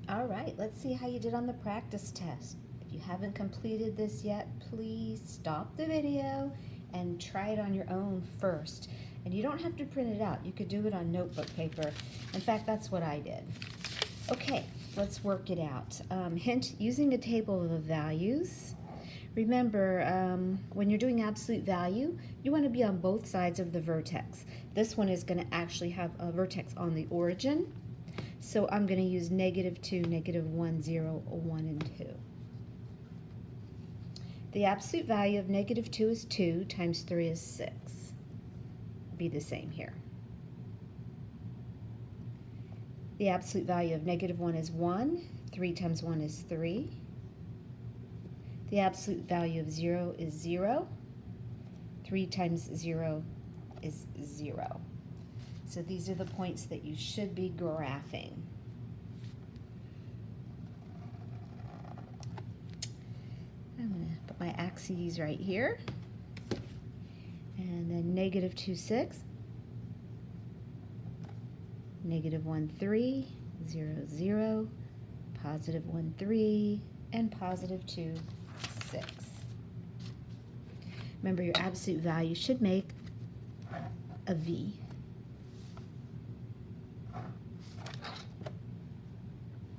All right, let's see how you did on the practice test. If you haven't completed this yet, please stop the video and try it on your own first. And you don't have to print it out. You could do it on notebook paper. In fact, that's what I did. Okay, let's work it out. Hint, using a table of values. Remember, when you're doing absolute value, you want to be on both sides of the vertex. This one is going to actually have a vertex on the origin. So I'm going to use -2, -1, 0, 1, and 2. The absolute value of -2 is 2 times 3 is 6. Be the same here. The absolute value of -1 is 1. 3 times 1 is 3. The absolute value of 0 is 0. 3 times 0 is 0. So these are the points that you should be graphing. I'm going to put my axes right here. And then -2, 6. -1, 3. 0, 0. +1, 3. And +2, 6. Remember, your absolute value should make a V.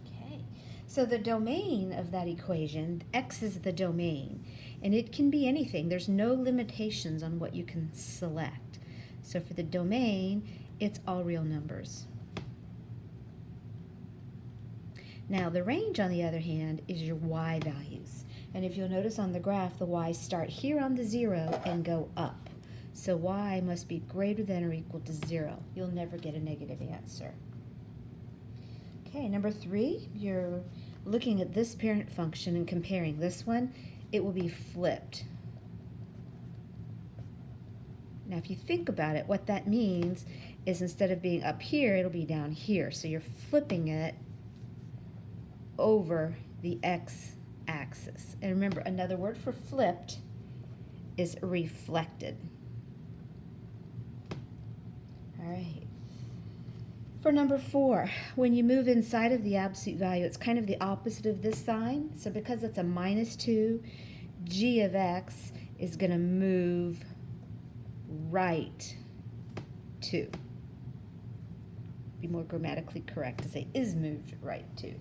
Okay, so the domain of that equation, x is the domain, and it can be anything. There's no limitations on what you can select. So for the domain, it's all real numbers. Now the range, on the other hand, is your y values. And if you'll notice on the graph, the y's start here on the 0 and go up. So y must be greater than or equal to 0. You'll never get a negative answer. Okay, number 3, you're looking at this parent function and comparing this one. It will be flipped. Now if you think about it, what that means is instead of being up here, it'll be down here. So you're flipping it over the x-axis. And remember, another word for flipped is reflected. All right. For number 4, when you move inside of the absolute value, it's kind of the opposite of this sign. So because it's a -2, g of x is going to move right 2. Be more grammatically correct to say is moved right 2.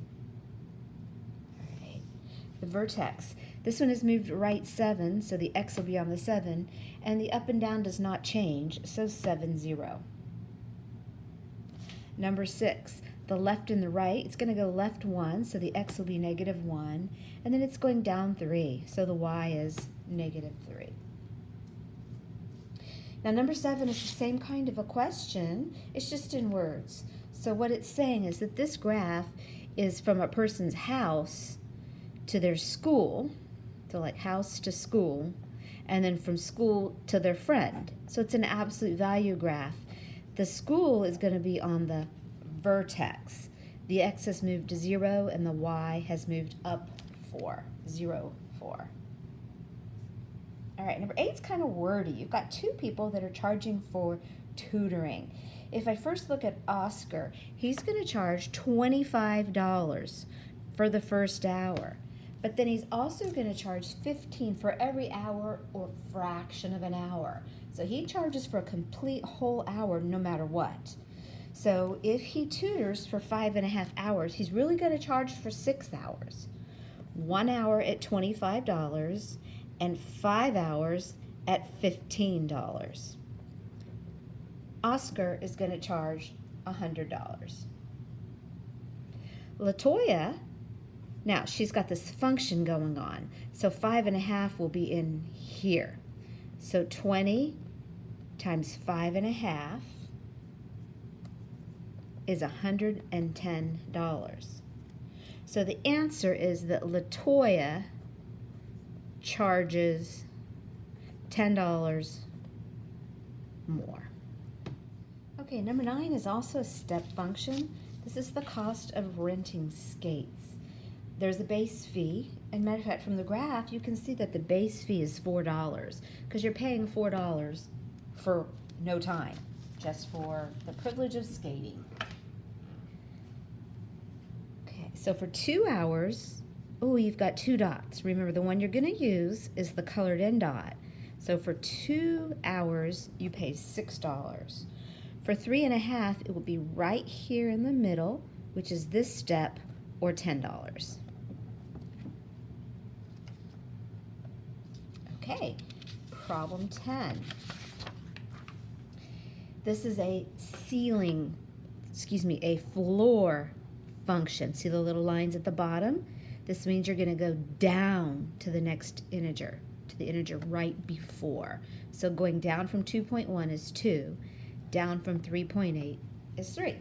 The vertex. This one is moved right 7, so the x will be on the 7, and the up and down does not change, so 7, 0. Number 6, the left and the right, it's going to go left 1, so the x will be -1, and then it's going down 3, so the y is -3. Now number 7 is the same kind of a question, it's just in words. So what it's saying is that this graph is from a person's house to their school, so like house to school, and then from school to their friend. So it's an absolute value graph. The school is going to be on the vertex. The x has moved to 0 and the y has moved up 4, 0, 4. All right, number 8 is kind of wordy. You've got 2 people that are charging for tutoring. If I first look at Oscar, he's going to charge $25 for the first hour. But then he's also going to charge $15 for every hour or fraction of an hour. So he charges for a complete whole hour no matter what. So if he tutors for 5.5 hours, he's really going to charge for 6 hours. 1 hour at $25 and 5 hours at $15. Oscar is going to charge $100. LaToya, now she's got this function going on, so 5.5 will be in here. So 20 times 5.5 is $110. So the answer is that LaToya charges $10 more. Okay, number 9 is also a step function. This is the cost of renting skates. There's a base fee, and matter of fact, from the graph, you can see that the base fee is $4 because you're paying $4 for no time, just for the privilege of skating. Okay, So for 2 hours, oh, you've got 2 dots. Remember, the one you're going to use is the colored in dot. So for 2 hours, you pay $6. For 3.5, it will be right here in the middle, which is this step, or $10. Okay, problem 10. This is a a floor function. See the little lines at the bottom? This means you're going to go down to the next integer, to the integer right before. So going down from 2.1 is 2, down from 3.8 is 3.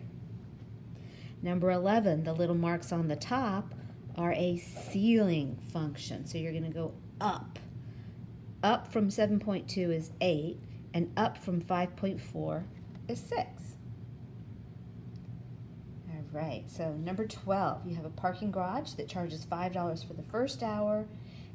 Number 11, the little marks on the top are a ceiling function. So you're going to go up. Up from 7.2 is 8, and up from 5.4 is 6. All right, so number 12, you have a parking garage that charges $5 for the first hour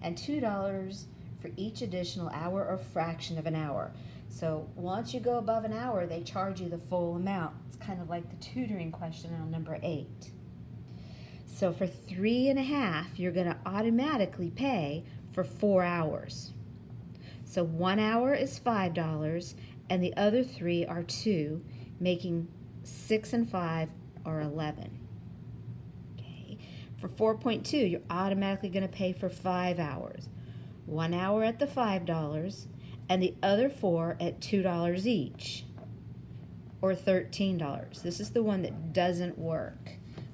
and $2 for each additional hour or fraction of an hour. So once you go above an hour, they charge you the full amount. It's kind of like the tutoring question on number 8. So for 3.5, you're going to automatically pay for 4 hours. So 1 hour is $5, and the other 3 are 2, making 6 and 5 are 11. Okay. For 4.2, you're automatically going to pay for 5 hours. 1 hour at the $5, and the other 4 at $2 each, or $13. This is the one that doesn't work.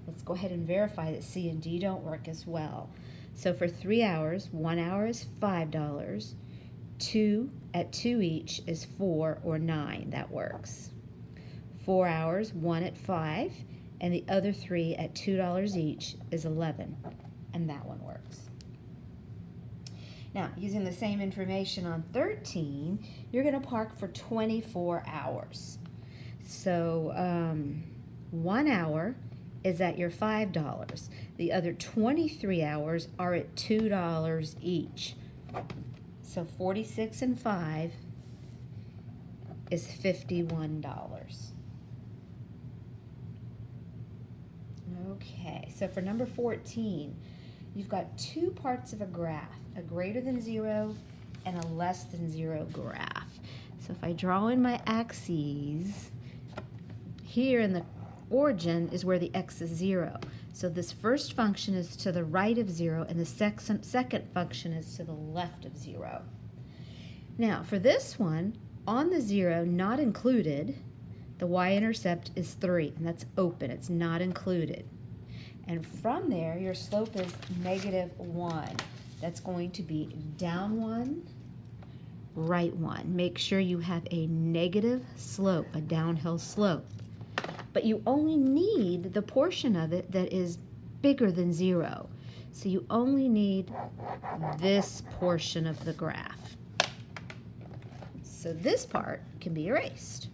Let's go ahead and verify that C and D don't work as well. So for 3 hours, 1 hour is $5. 2 at 2 each is 4 or 9. That works. 4 hours, 1 at 5, and the other 3 at $2 each is 11, and that one works. Now, using the same information on 13, you're going to park for 24 hours. So 1 hour is at your $5. The other 23 hours are at $2 each. So 46 and 5 is $51. Okay, so for number 14, you've got 2 parts of a graph, a greater than 0 and a less than 0 graph. So if I draw in my axes, here in the origin is where the x is 0. So this first function is to the right of 0, and the second function is to the left of 0. Now, for this one, on the 0, not included, the y-intercept is 3, and that's open. It's not included. And from there, your slope is -1. That's going to be down 1, right 1. Make sure you have a negative slope, a downhill slope. But you only need the portion of it that is bigger than 0. So you only need this portion of the graph. So this part can be erased.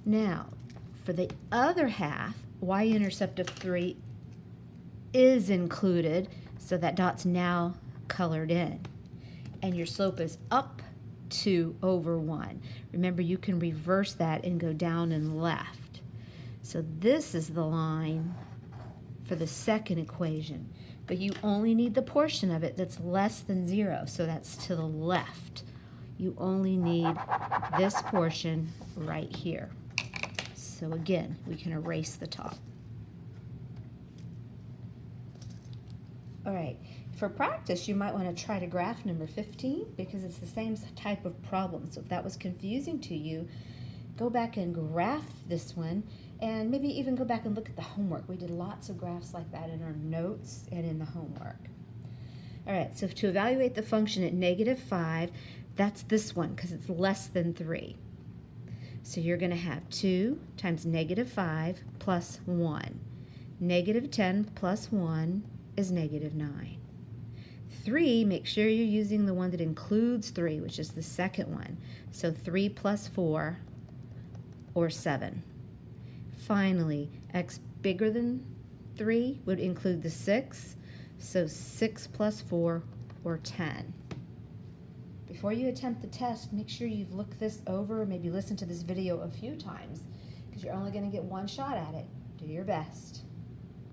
Now, for the other half, y-intercept of 3 is included, so that dot's now colored in. And your slope is up 2 over 1. Remember, you can reverse that and go down and left. So this is the line for the second equation, but you only need the portion of it that's less than 0, so that's to the left. You only need this portion right here. So again, we can erase the top. All right, for practice, you might want to try to graph number 15 because it's the same type of problem. So if that was confusing to you, go back and graph this one, and maybe even go back and look at the homework. We did lots of graphs like that in our notes and in the homework. All right, so to evaluate the function at -5, that's this one because it's less than 3. So you're going to have 2 times -5 plus 1. -10 plus 1 is -9. 3, make sure you're using the one that includes 3, which is the second one. So 3 plus 4, or 7. Finally, x bigger than 3 would include the 6, so 6 plus 4, or 10. Before you attempt the test, make sure you've looked this over, maybe listen to this video a few times, because you're only going to get one shot at it. Do your best.